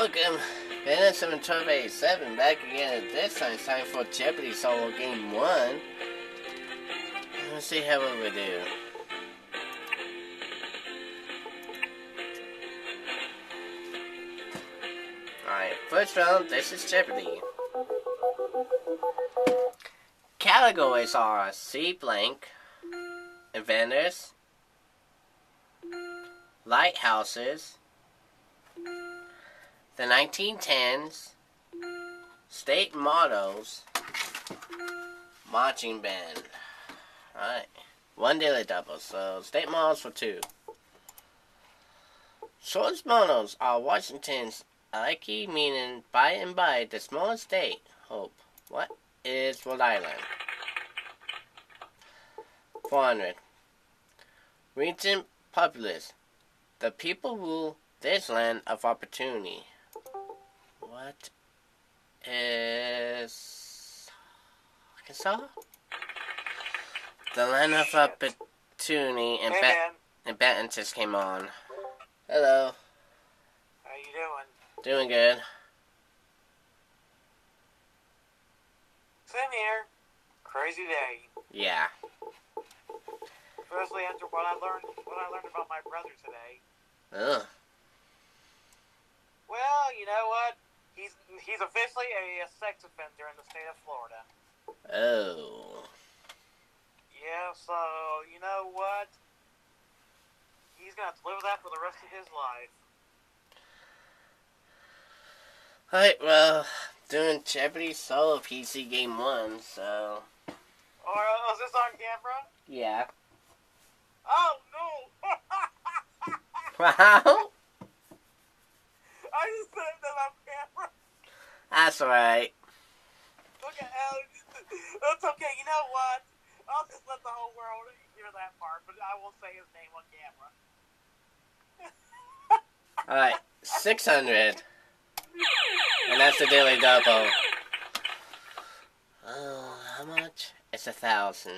Welcome, Venice 1287 back again at this time. It's time for Jeopardy Solo Game 1. Let's see how we do. Alright, first round, this is Jeopardy. Categories are C blank, inventors, lighthouses, the 1910s, state mottos, marching band. Alright, one daily double, so state mottos for 2. Shortest mottos are Washington's Aleki, meaning by and by the smallest state. Hope. What is Rhode Island? 400. Regent populace. The people rule this land of opportunity. What is Arkansas? The land of opportunity and Benton just came on. Hello. How you doing? Doing good. Same here. Crazy day. Yeah. Especially after what I learned about my brother today. Ugh. Well, you know what? He's officially a sex offender in the state of Florida. Oh. Yeah, so you know what? He's gonna have to live with that for the rest of his life. Alright, well, doing Jeopardy Solo PC Game 1, so... Oh, is this on camera? Yeah. Oh, no! Wow! I just said that on camera. That's alright. Look at how... That's okay, you know what? I'll just let the whole world hear that part, but I won't say his name on camera. Alright, 600. And that's the daily double. Oh, how much? It's 1,000.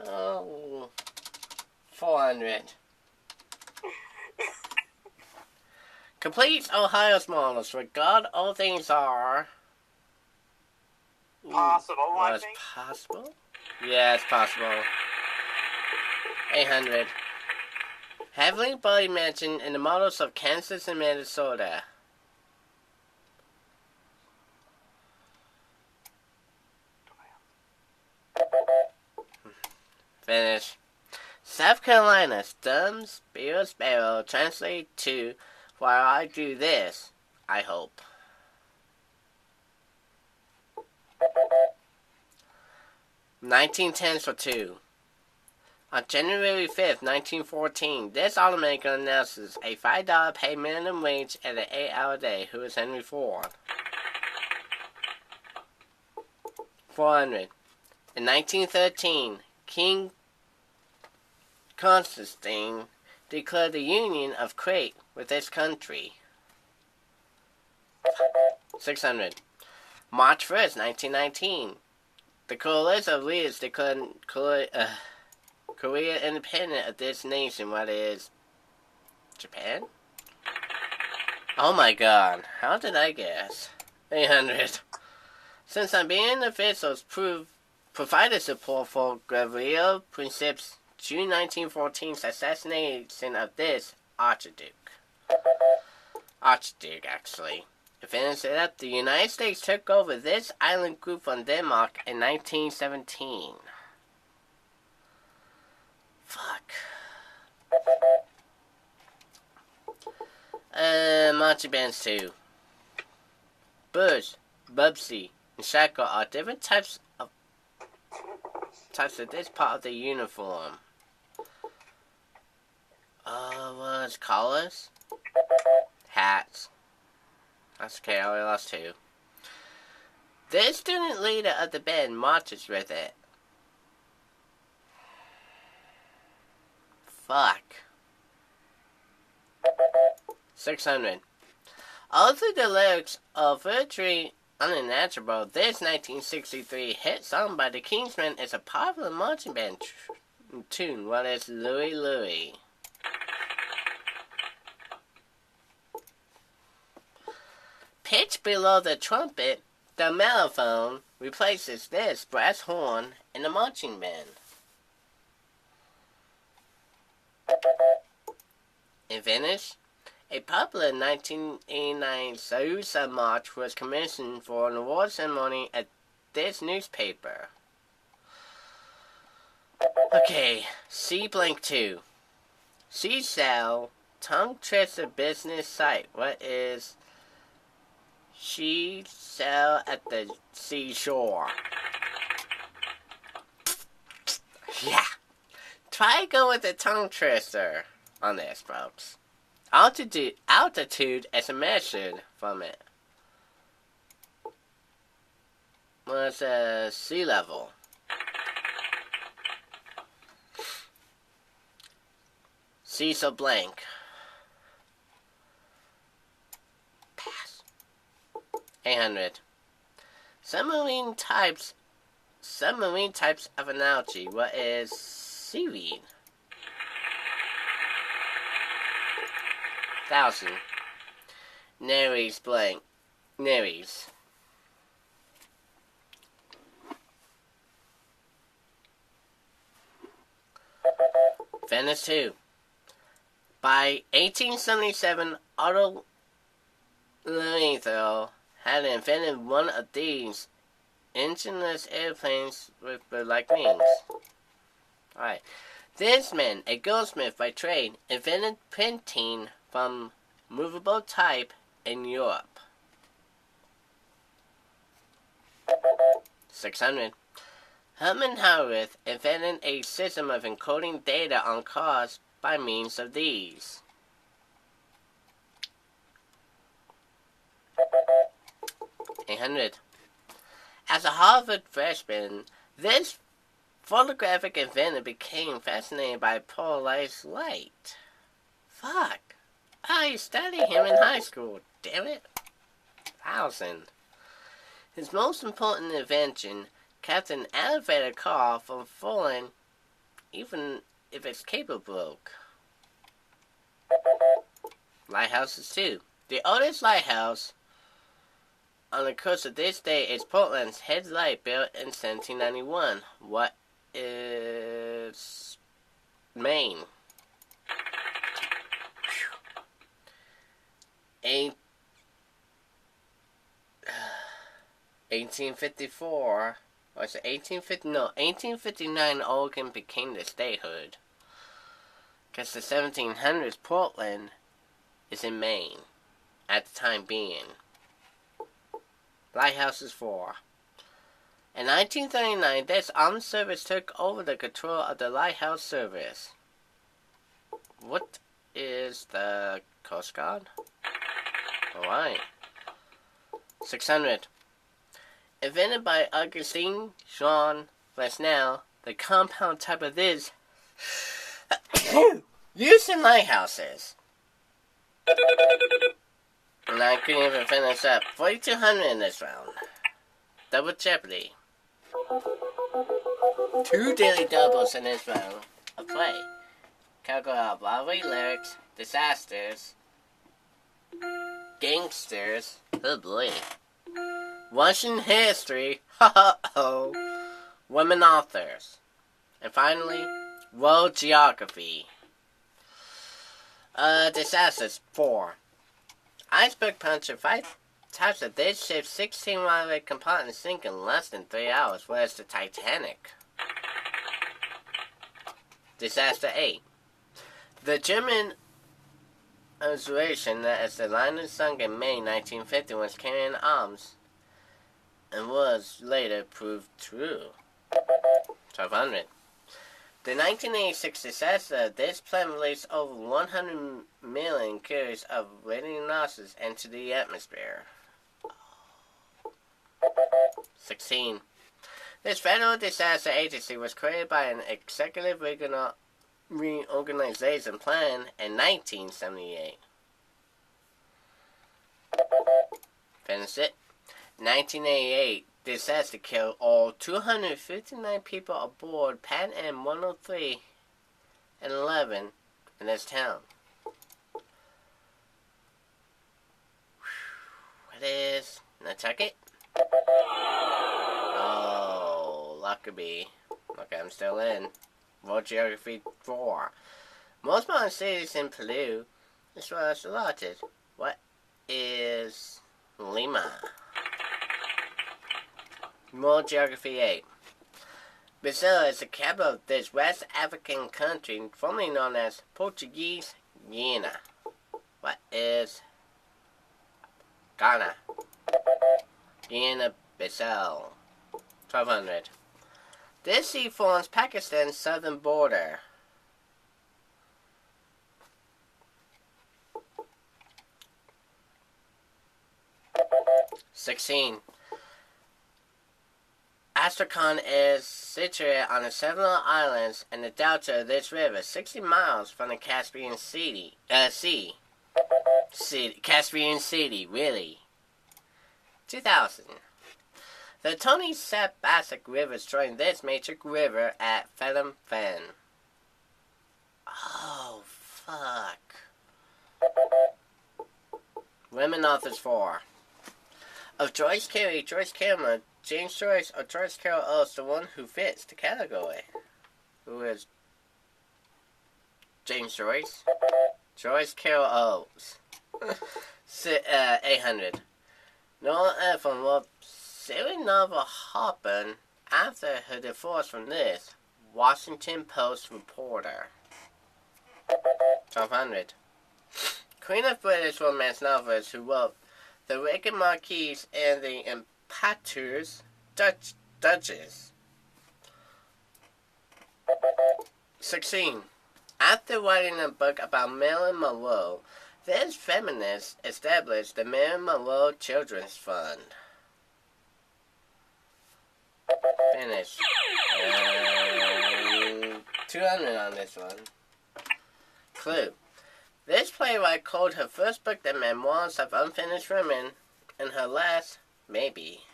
Oh, 400. Complete Ohio's models. Regard all things are... Possible, I was think. Possible? Yeah, it's possible. 800. Heavily body mentioned in the models of Kansas and Minnesota. Finish. South Carolina, stum, sparrow, translate to, while I do this, I hope. $19.10 for 2. On January 5th, 1914, this automaker announces a $5 pay minimum wage at an 8-hour day. Who is Henry Ford? 400. In 1913, King Constantine declared the union of Crete with his country. 600. March 1st, 1919. The coalition of leaders declared Korea independent of this nation. What is Japan? Oh my god, how did I guess? 800. Since Iberian officials provided support for Gabriel Princip's June 1914's assassination of this Archduke, actually. To finish it up, the United States took over this island group from Denmark in 1917. Fuck. Marching bands too. Bush, Bubsy, and Shackle are different types of this part of the uniform. What's collars? Hats. That's okay, I only lost 2. The student leader of the band marches with it. Fuck. 600. Although the lyrics are virtually unanswerable, this 1963 hit song by the Kingsmen is a popular marching band tune. What is Louie Louie? below the trumpet, the mellophone replaces this brass horn in the marching band. In Venice, a popular 1989 SOE march was commissioned for an award ceremony at this newspaper. Okay, C blank 2. Seashell tongue twister business site. What is she sell at the seashore? Yeah. Try go with the tongue twister on this, folks. Altitude as measured from it was sea level. Cecil blank. Pass. 800. Submarine types of analogy. What is seaweed? 1000. Neres blank. Neres. Venice 2. By 1877, Otto Lighthouses had invented one of these engineless airplanes with bird-like wings. Alright. This man, a goldsmith by trade, invented printing from movable type in Europe. 600. Herman Howarth invented a system of encoding data on cars by means of these. 800. As a Harvard freshman, this photographic inventor became fascinated by polarized light. Fuck. I studied him in high school, damn it. 1000. His most important invention kept an elevator car from falling even if its cable broke. Lighthouses 2. The oldest lighthouse on the coast of this state is Portland's Headlight, built in 1791. What is Maine? 1854. Or is it 1850? No, 1859 Oregon became the statehood. Because the 1700s Portland is in Maine at the time being. Lighthouses 4. In 1939, this armed service took over the control of the lighthouse service. What is the Coast Guard? Alright. 600. Invented by Augustine Jean Fresnel, the compound type of this used in lighthouses. And I couldn't even finish up. 4,200 in this round. Double Jeopardy. 2 daily doubles in this round of play. Category of Broadway lyrics, disasters, gangsters, oh boy, Russian history, ho, women authors, and finally, world geography. Disasters 4. Iceberg puncture 5 types of this ship's 16 railway compartments sink in less than 3 hours, whereas the Titanic. Disaster 8. The German observation that as the liner sunk in May 1950 was carrying arms and was later proved true. 1200. The 1986 disaster, this plane released over 100 million curies of radionuclides into the atmosphere. 16. This federal disaster agency was created by an executive reorganization plan in 1978. Finish it. 1988, disaster killed all 259 people aboard Pan Am 103 and 11 in this town. What is Nantucket? Oh, Lockerbie. Okay, I'm still in. World Geography 4. Most modern cities in Peru is well allotted. What is Lima? World Geography 8. Brazil is the capital of this West African country, formerly known as Portuguese Guiana. What is Ghana? Guinea-Bissau. 1200. This sea forms Pakistan's southern border. (16) Astrakhan is situated on the several islands in the delta of this river, 60 miles from the Caspian Sea. Caspian Sea, really. 2000. The Tony Sepp-Basak rivers join this major river at Phnom Penh. Oh, fuck. Women authors 4. Of Joyce Carey, Joyce Cameron, James Joyce, or Joyce Carol Oates, the one who fits the category. Who is James Joyce? Joyce Carol Oates. 800. Noel Ephron wrote series novel Hopin after her divorce from this Washington Post reporter. 1200. Queen of British romance novelists who wrote The Wicked Marquise and the Impetuous Duchess. 16. After writing a book about Marilyn Monroe, this feminist established the Marilyn Monroe Children's Fund. Finish. 200 on this one. Clue. This playwright called her first book The Memoirs of Unfinished Women, and her last, Maybe.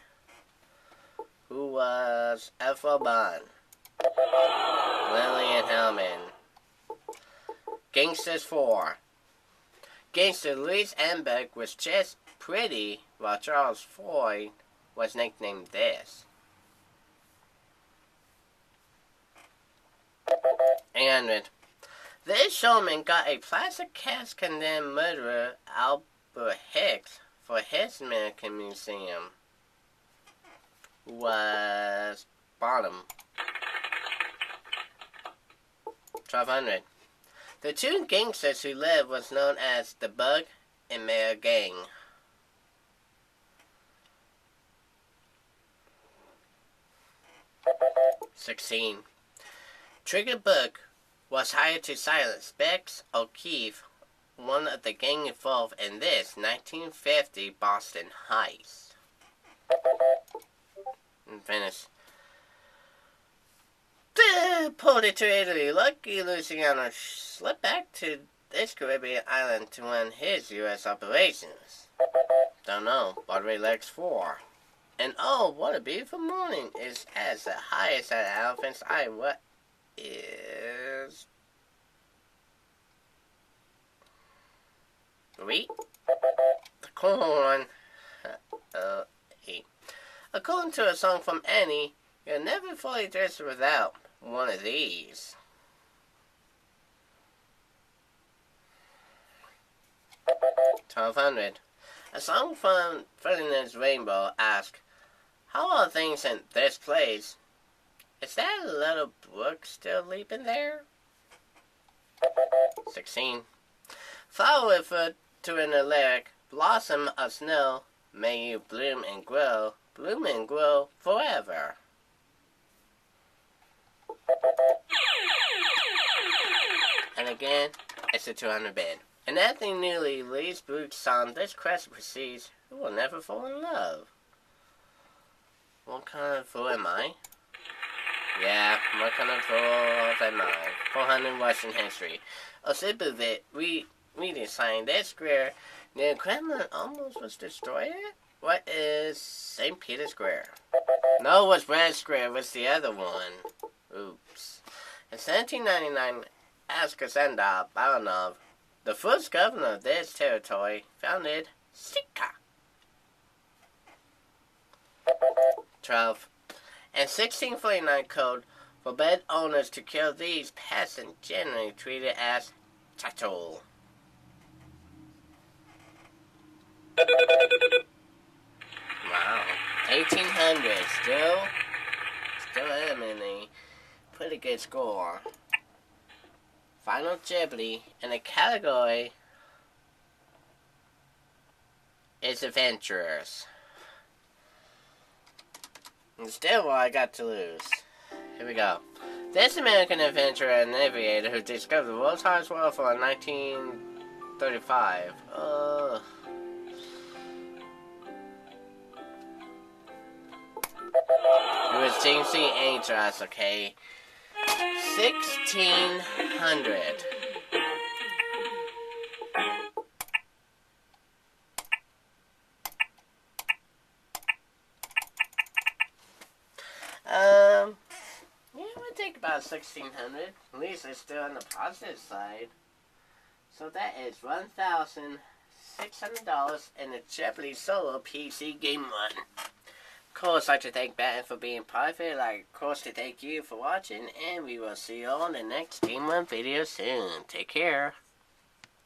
Who was Ethel Bond? Lillian Hellman. Gangsters 4. Gangster Louise Amberg was just pretty, while Charles Floyd was nicknamed this. 800. This showman got a plastic cast condemned murderer Albert Hicks for his American Museum. Was Bottom. 1200. The two gangsters who lived was known as the Bug and Mayor Gang. 16. Trigger Book was hired to silence Bex O'Keefe, one of the gang involved in this 1950 Boston heist. And finish. Ported to Italy, Lucky Luciano slipped back to this Caribbean island to run his U.S. operations. Don't know, Broadway Legs 4. And oh, what a beautiful morning is as the highest at Elephant's Eye. What is wheat? The corn. 8. According to a song from Annie, you're never fully dressed without one of these. $1,200. A song from Ferdinand's Rainbow asks, how are things in this place? Is that little brook still leaping there? 16. Flower referred to in the lyric, blossom of snow, may you bloom and grow forever. And again, it's a 200 bid. And Anthony Newley leads Brooks' song, This Quest Proceeds, Who Will Never Fall in Love. What kind of fool am I? Yeah, what kind of fool am I? 400 Russian history. Osipov redesigned this square near Kremlin almost was destroyed. What is St. Peter's Square? No, it was Red Square, was the other one. Oops. In 1799, Alexander Baranov, the first governor of this territory, founded Sika. 12. And 1649 code forbid owners to kill these peasants generally treated as chattel. Wow. 1800. Still eliminating. Pretty good score. Final Jeopardy, and the category is adventurers. And still, I got to lose. Here we go. This American adventurer and aviator who discovered the world's hardest waterfall in 1935. It was James C. Andrews, okay. 1600. Yeah, it would take about 1600. At least it's still on the positive side. So that is $1,600 in the Jeopardy solo PC game 1. Of course, I'd like to thank Batten for being part of it. Like, of course, to thank you for watching, and we will see you all in the next Game 1 video soon. Take care.